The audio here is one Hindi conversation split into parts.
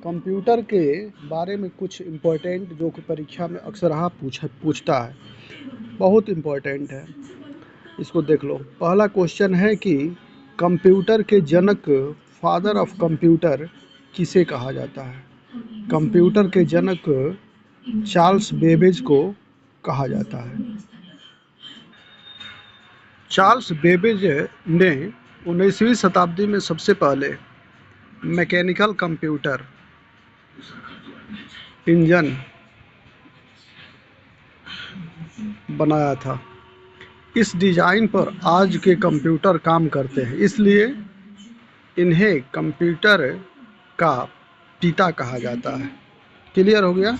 कंप्यूटर के बारे में कुछ इम्पोर्टेंट जो कि परीक्षा में अक्सर पूछता है, बहुत इम्पोर्टेंट है। इसको देख लो। पहला क्वेश्चन है कि कंप्यूटर के जनक, फादर ऑफ कंप्यूटर किसे कहा जाता है? कंप्यूटर के जनक चार्ल्स बेबेज को कहा जाता है। चार्ल्स बेबेज ने 19वीं शताब्दी में सबसे पहले मैकेनिकल कंप्यूटर इंजन बनाया था। इस डिज़ाइन पर आज के कंप्यूटर काम करते हैं, इसलिए इन्हें कंप्यूटर का पिता कहा जाता है। क्लियर हो गया?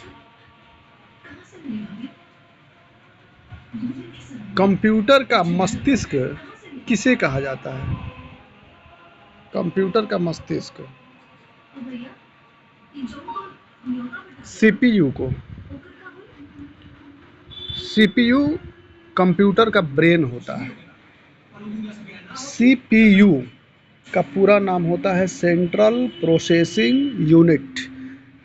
कंप्यूटर का मस्तिष्क किसे कहा जाता है? कंप्यूटर का मस्तिष्क सीपीयू को। सीपीयू कंप्यूटर का ब्रेन होता है। सीपीयू का पूरा नाम होता है सेंट्रल प्रोसेसिंग यूनिट।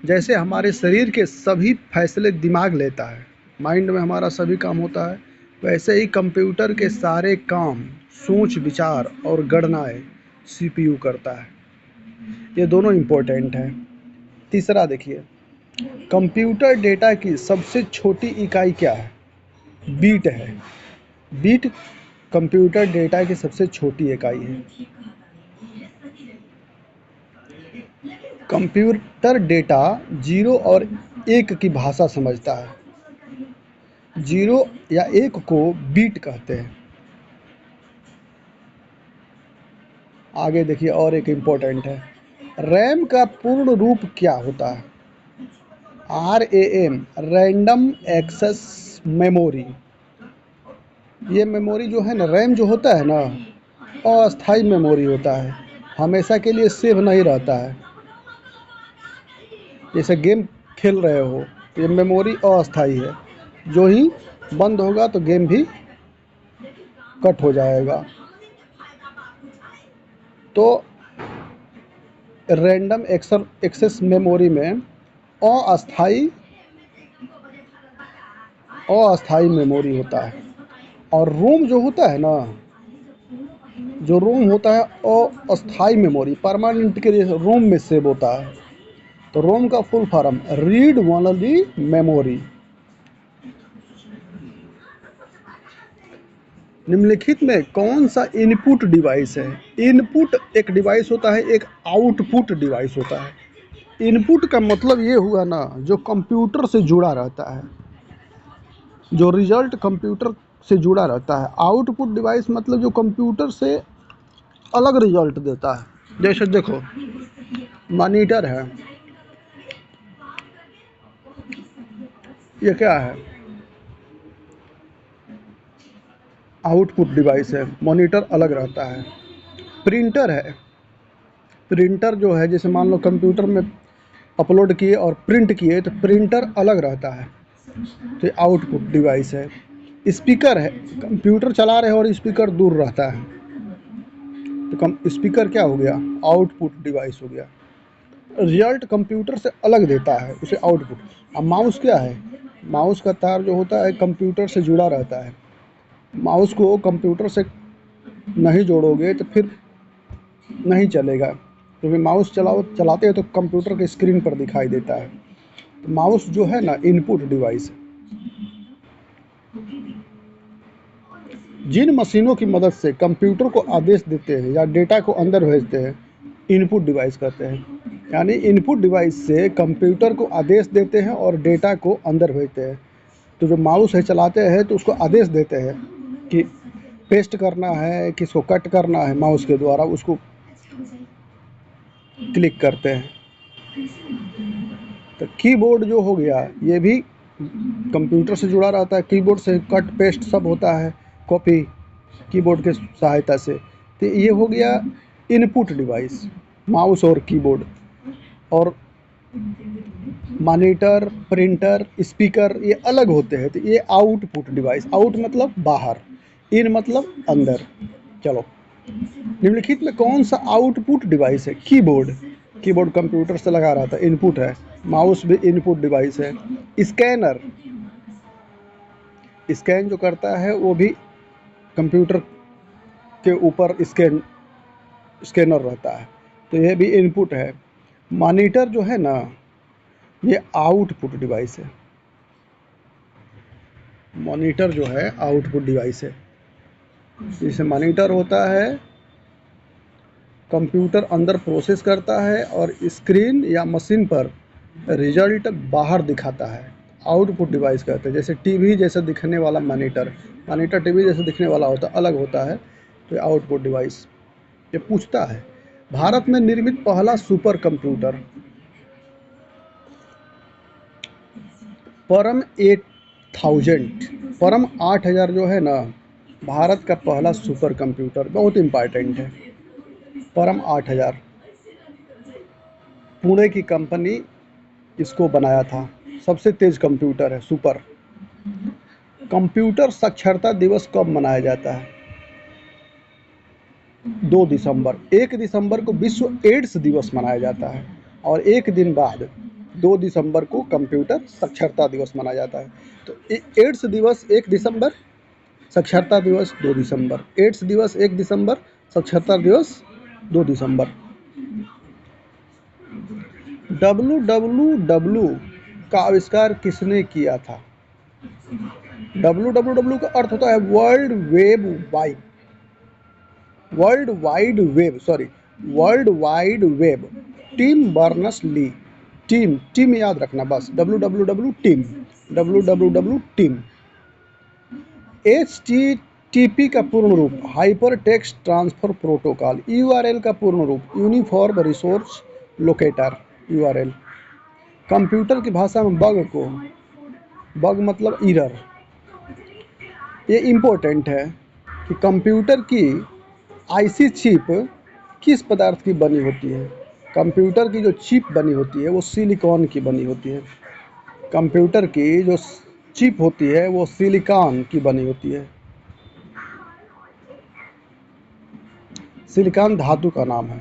जैसे हमारे शरीर के सभी फैसले दिमाग लेता है, माइंड में हमारा सभी काम होता है, वैसे ही कंप्यूटर के सारे काम, सोच विचार और गणनाएं सीपीयू करता है। ये दोनों इम्पोर्टेंट है। तीसरा देखिए, कंप्यूटर डेटा की सबसे छोटी इकाई क्या है? बीट है। बीट कंप्यूटर डेटा की सबसे छोटी इकाई है। कंप्यूटर डेटा 0 और 1 की भाषा समझता है। 0 या 1 को बीट कहते हैं। आगे देखिए, और एक इम्पोर्टेंट है, रैम का पूर्ण रूप क्या होता है? RAM, random access memory. ये मेमोरी जो है ना, रैम जो होता है ना, अस्थाई मेमोरी होता है, हमेशा के लिए सेव नहीं रहता है। जैसे गेम खेल रहे हो, ये मेमोरी अस्थाई है, जो ही बंद होगा तो गेम भी कट हो जाएगा। तो रैंडम एक्सेस मेमोरी में अस्थाई मेमोरी होता है। और रोम जो होता है ना, जो रोम होता है अस्थाई मेमोरी, परमानेंट के लिए रोम में सेव होता है। तो रोम का full form read only memory. निम्नलिखित में कौन सा इनपुट डिवाइस है? इनपुट एक डिवाइस होता है, एक आउटपुट डिवाइस होता है। इनपुट का मतलब ये हुआ ना, जो कंप्यूटर से जुड़ा रहता है, जो रिजल्ट कंप्यूटर से जुड़ा रहता है। आउटपुट डिवाइस मतलब जो कंप्यूटर से अलग रिजल्ट देता है। जैसे देखो, मॉनिटर है, ये क्या है? आउटपुट डिवाइस है, मॉनिटर अलग रहता है। प्रिंटर है, प्रिंटर जो है, जैसे मान लो कंप्यूटर में अपलोड किए और प्रिंट किए तो प्रिंटर अलग रहता है, तो आउटपुट डिवाइस है। स्पीकर है, कंप्यूटर चला रहे और स्पीकर दूर रहता है, तो स्पीकर क्या हो गया? आउटपुट डिवाइस हो गया। रिजल्ट कंप्यूटर से अलग देता है, उसे आउटपुट। अब माउस क्या है? माउस का तार जो होता है कंप्यूटर से जुड़ा रहता है। माउस को कंप्यूटर से नहीं जोड़ोगे तो फिर नहीं चलेगा, क्योंकि माउस चलाते हैं तो कंप्यूटर के स्क्रीन पर दिखाई देता है। तो माउस जो है ना, इनपुट डिवाइस है। जिन मशीनों की मदद से कंप्यूटर को आदेश देते हैं या डेटा को अंदर भेजते हैं, इनपुट डिवाइस कहते हैं। यानी इनपुट डिवाइस से कंप्यूटर को आदेश देते हैं और डेटा को अंदर भेजते हैं। तो जो माउस है चलाते हैं तो उसको आदेश देते हैं कि पेस्ट करना है, किसको कट करना है, माउस के द्वारा उसको क्लिक करते हैं। तो कीबोर्ड जो हो गया, ये भी कंप्यूटर से जुड़ा रहता है। कीबोर्ड से कट पेस्ट सब होता है, कॉपी कीबोर्ड के सहायता से। तो ये हो गया इनपुट डिवाइस, माउस और कीबोर्ड। और मॉनिटर, प्रिंटर, स्पीकर ये अलग होते हैं, तो ये आउटपुट डिवाइस। आउट मतलब बाहर, इन मतलब अंदर। चलो, निम्नलिखित में कौन सा आउटपुट डिवाइस है? कीबोर्ड। कीबोर्ड कंप्यूटर से लगा रहा था, इनपुट है। माउस भी इनपुट डिवाइस है। स्कैनर, स्कैन जो करता है वो भी कंप्यूटर के ऊपर स्कैनर रहता है, तो ये भी इनपुट है। मॉनिटर जो है ना, ये आउटपुट डिवाइस है। मॉनिटर जो है आउटपुट डिवाइस है। जैसे मॉनिटर होता है, कंप्यूटर अंदर प्रोसेस करता है और स्क्रीन या मशीन पर रिजल्ट बाहर दिखाता है। आउटपुट डिवाइस कहते हैं। जैसे टीवी जैसा दिखने वाला मॉनिटर, मॉनिटर टीवी जैसा दिखने वाला होता अलग होता है, तो आउटपुट डिवाइस। ये पूछता है, भारत में निर्मित पहला सुपर कंप्यूटर परम 8000, परम 8000 जो है ना, भारत का पहला सुपर कंप्यूटर, बहुत इम्पॉर्टेंट है। परम 8000 पुणे की कंपनी इसको बनाया था। सबसे तेज कंप्यूटर है, सुपर। कंप्यूटर साक्षरता दिवस कब मनाया जाता है? 2 दिसंबर। 1 दिसंबर को विश्व एड्स दिवस मनाया जाता है और एक दिन बाद 2 दिसंबर को कंप्यूटर साक्षरता दिवस मनाया जाता है। तो एड्स दिवस 1 दिसंबर, साक्षरता दिवस 2 दिसंबर। एड्स दिवस 1 दिसंबर, साक्षरता दिवस 2 दिसंबर। WWW का आविष्कार किसने किया था? WWW का अर्थ होता है world web wide, world wide web, sorry, world wide web. Tim Berners Lee. Tim, Tim याद रखना बस, WWW Tim, WWW Tim. HTTP का पूर्ण रूप hyper text transfer protocol. URL का पूर्ण रूप uniform resource locator, URL। Computer की भाषा में बग को, बग मतलब एरर, ये इम्पोर्टेंट है कि कंप्यूटर की आईसी चिप किस पदार्थ की बनी होती है। कंप्यूटर की जो चिप बनी होती है वो सिलिकॉन की बनी होती है। कंप्यूटर की जो चिप होती है वो सिलिकॉन की बनी होती है। सिलिकॉन धातु का नाम है।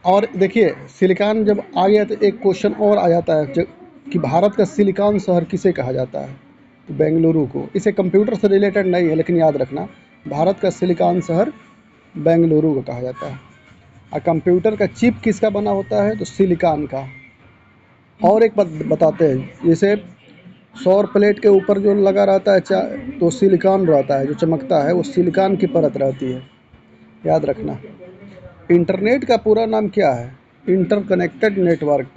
और देखिए, सिलिकॉन जब आ गया तो एक क्वेश्चन और आ जाता है कि भारत का सिलिकॉन शहर किसे कहा जाता है? तो बेंगलुरु को। इसे कंप्यूटर से रिलेटेड नहीं है, लेकिन याद रखना, भारत का सिलिकॉन शहर बेंगलुरु को कहा जाता है। और कंप्यूटर का चिप किसका बना होता है? तो सिलिकॉन का। और एक बात बताते हैं, जैसे सौर प्लेट के ऊपर जो लगा रहता है तो सिलिकॉन रहता है, जो चमकता है वो सिलिकॉन की परत रहती है, याद रखना। इंटरनेट का पूरा नाम क्या है? Interconnected network.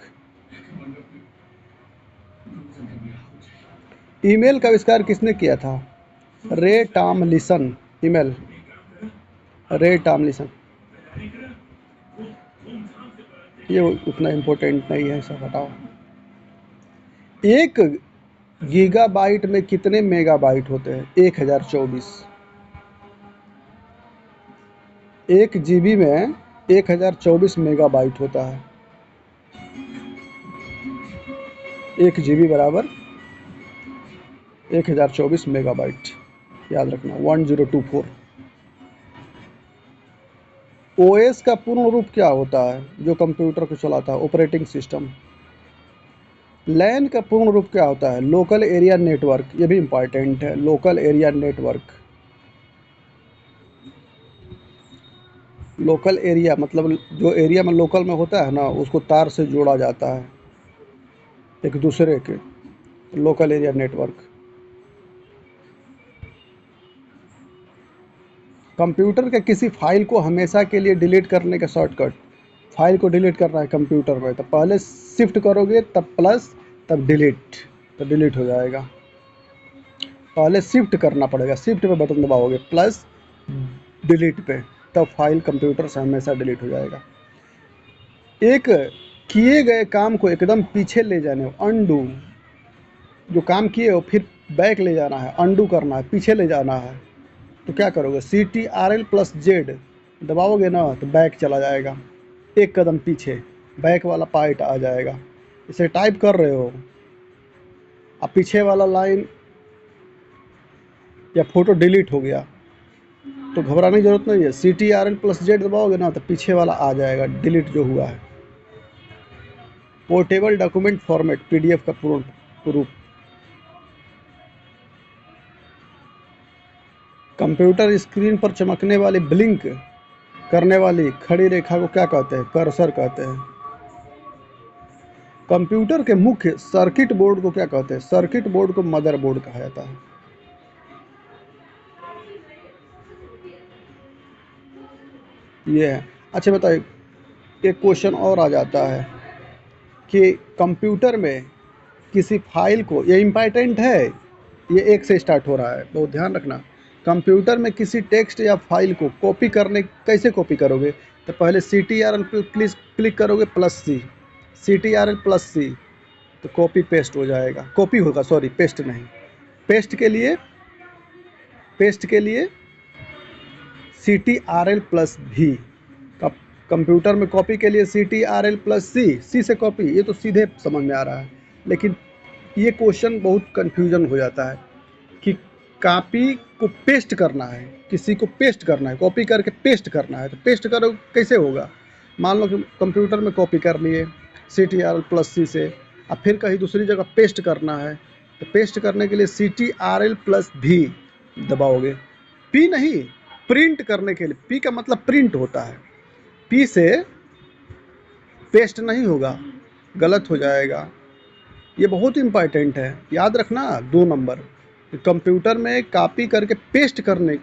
ईमेल का आविष्कार किसने किया था? रे टॉमलिसन। ईमेल, रे टॉमलिसन। ये उतना इम्पोर्टेंट नहीं है, सब हटाओ। एक गीगाबाइट में कितने मेगाबाइट होते हैं? 1024। 1 GB में 1024 मेगाबाइट होता है। 1 GB बराबर 1024 मेगाबाइट, याद रखना, 1024। OS का पूर्ण रूप क्या होता है जो कंप्यूटर को चलाता है? Operating system. लैन का पूर्ण रूप क्या होता है? Local area network. ये भी इंपॉर्टेंट है, local area network. Local area मतलब जो एरिया में लोकल में होता है ना, उसको तार से जोड़ा जाता है एक दूसरे के, लोकल एरिया नेटवर्क। कंप्यूटर के किसी फाइल को हमेशा के लिए डिलीट करने का शॉर्टकट। फाइल को डिलीट करना है कंप्यूटर में तो पहले शिफ्ट करोगे, तब प्लस, तब डिलीट, तो डिलीट हो जाएगा। पहले शिफ्ट करना पड़ेगा, शिफ्ट पे बटन दबाओगे, प्लस डिलीट पे, तब फाइल कंप्यूटर से हमेशा डिलीट हो जाएगा। एक किए गए काम को एकदम पीछे ले जाने, अनडू, जो काम किए हो फिर बैक ले जाना है, अनडू करना है, पीछे ले जाना है, तो क्या करोगे? CTRL+Z दबाओगे ना तो बैक चला जाएगा, एक कदम पीछे, बैक वाला पार्ट आ जाएगा। इसे टाइप कर रहे हो, अब पीछे वाला लाइन या फोटो डिलीट हो गया, तो घबराने की ज़रूरत नहीं है। CTRL+Z दबाओगे ना तो पीछे वाला आ जाएगा, डिलीट जो हुआ है। पोर्टेबल डॉक्यूमेंट फॉर्मेट, PDF का पूर्ण रूप। कंप्यूटर स्क्रीन पर चमकने वाली ब्लिंक करने वाली खड़ी रेखा को क्या कहते हैं? कर्सर कहते हैं। कंप्यूटर के मुख्य सर्किट बोर्ड को क्या कहते हैं? सर्किट बोर्ड को मदरबोर्ड कहा जाता है। ये है। अच्छा बताइए, एक क्वेश्चन और आ जाता है कि कंप्यूटर में किसी फाइल को, ये इम्पॉर्टेंट है, ये एक से स्टार्ट हो रहा है, बहुत ध्यान रखना। कंप्यूटर में किसी टेक्स्ट या फाइल को कॉपी करने, कैसे कॉपी करोगे? तो पहले CTRL पे क्लिक करोगे +C, CTRL+C, तो कॉपी पेस्ट हो जाएगा, कॉपी होगा, सॉरी पेस्ट नहीं। पेस्ट के लिए CTRL+V। कंप्यूटर में कॉपी के लिए CTRL+C, C से कॉपी, ये तो सीधे समझ में आ रहा है। लेकिन ये क्वेश्चन बहुत कन्फ्यूजन हो जाता है कि कॉपी को पेस्ट करना है, किसी को पेस्ट करना है, कॉपी करके पेस्ट करना है, तो पेस्ट करो कैसे होगा? मान लो कि कंप्यूटर में कॉपी कर लिए CTRL+C से, अब फिर कहीं दूसरी जगह पेस्ट करना है, तो पेस्ट करने के लिए CTRL+V दबाओगे। P नहीं, प्रिंट करने के लिए, P का मतलब प्रिंट होता है, P से पेस्ट नहीं होगा, गलत हो जाएगा। ये बहुत इम्पॉर्टेंट है, याद रखना। 2 नंबर, कंप्यूटर में कॉपी करके पेस्ट करने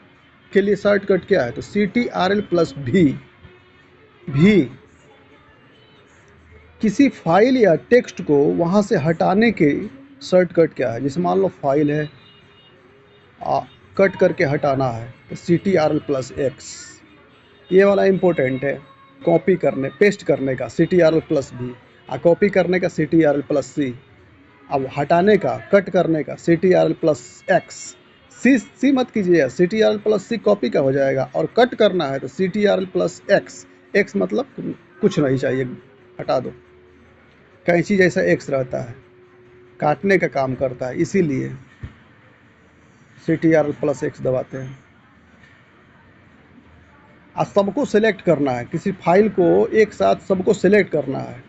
के लिए शॉर्टकट क्या है? तो CTRL+V। भी किसी फाइल या टेक्स्ट को वहाँ से हटाने के शॉर्टकट क्या है? जैसे मान लो फाइल है, कट करके हटाना है तो CTRL+X। ये वाला इम्पोर्टेंट है, कॉपी करने पेस्ट करने का CTRL+V, कॉपी करने का CTRL+C, अब हटाने का, कट करने का CTRL+X। सी मत कीजिए, CTRL+C कॉपी का हो जाएगा, और कट करना है तो CTRL+X। X मतलब कुछ नहीं चाहिए, हटा दो। कैंची जैसा X रहता है, काटने का काम करता है, इसीलिए CTRL+X दबाते हैं। सबको सिलेक्ट करना है, किसी फाइल को एक साथ सबको सिलेक्ट करना है,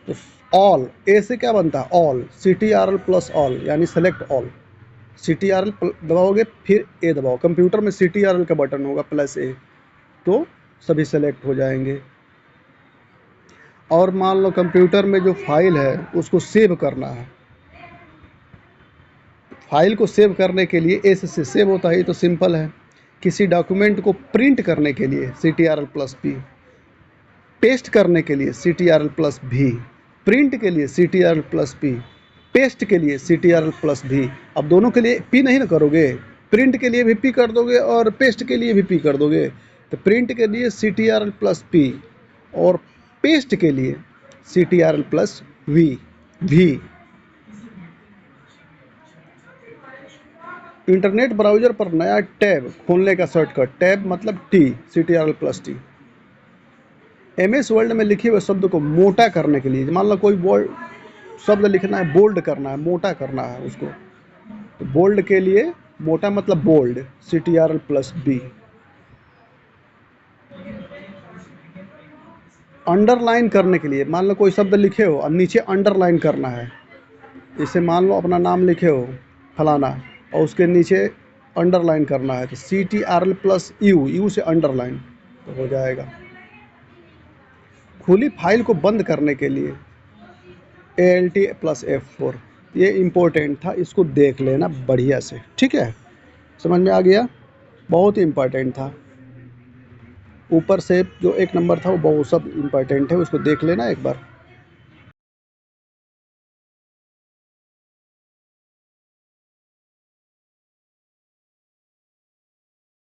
तो ऑल, ए से क्या बनता है? ऑल, CTRL+All यानी सेलेक्ट ऑल। CTRL दबाओगे फिर ए दबाओ, कंप्यूटर में CTRL का बटन होगा +A, तो सभी सेलेक्ट हो जाएंगे। और मान लो कंप्यूटर में जो फाइल है उसको सेव करना है, फाइल को सेव करने के लिए एस से सेव होता है, ये तो सिंपल है। किसी डॉक्यूमेंट को प्रिंट करने के लिए CTRL+P, पेस्ट करने के लिए CTRL+V, प्रिंट के लिए CTRL+P, पेस्ट के लिए CTRL+V। अब दोनों के लिए P नहीं ना करोगे, प्रिंट के लिए भी P कर दोगे और पेस्ट के लिए भी P कर दोगे। तो प्रिंट के लिए CTRL+P और पेस्ट के लिए CTRL+V। इंटरनेट ब्राउज़र पर नया टैब खोलने का शॉर्टकट, टैब मतलब T, CTRL+T। MS वर्ड में लिखे हुए शब्द को मोटा करने के लिए, मान लो कोई शब्द लिखना है, बोल्ड करना है, मोटा करना है उसको, तो बोल्ड के लिए, मोटा मतलब बोल्ड, CTRL+B। अंडरलाइन करने के लिए, मान लो कोई शब्द लिखे हो और नीचे अंडरलाइन करना है, जैसे मान लो अपना नाम लिखे हो फलाना और उसके नीचे अंडरलाइन करना है, तो CTRL+U, U से अंडरलाइन, तो हो जाएगा। खुली फाइल को बंद करने के लिए ALT+F4। ये इम्पोर्टेंट था, इसको देख लेना बढ़िया से, ठीक है? समझ में आ गया? बहुत ही इम्पोर्टेंट था। ऊपर से जो 1 नंबर था वो बहुत सब इम्पोर्टेंट है, उसको देख लेना एक बार।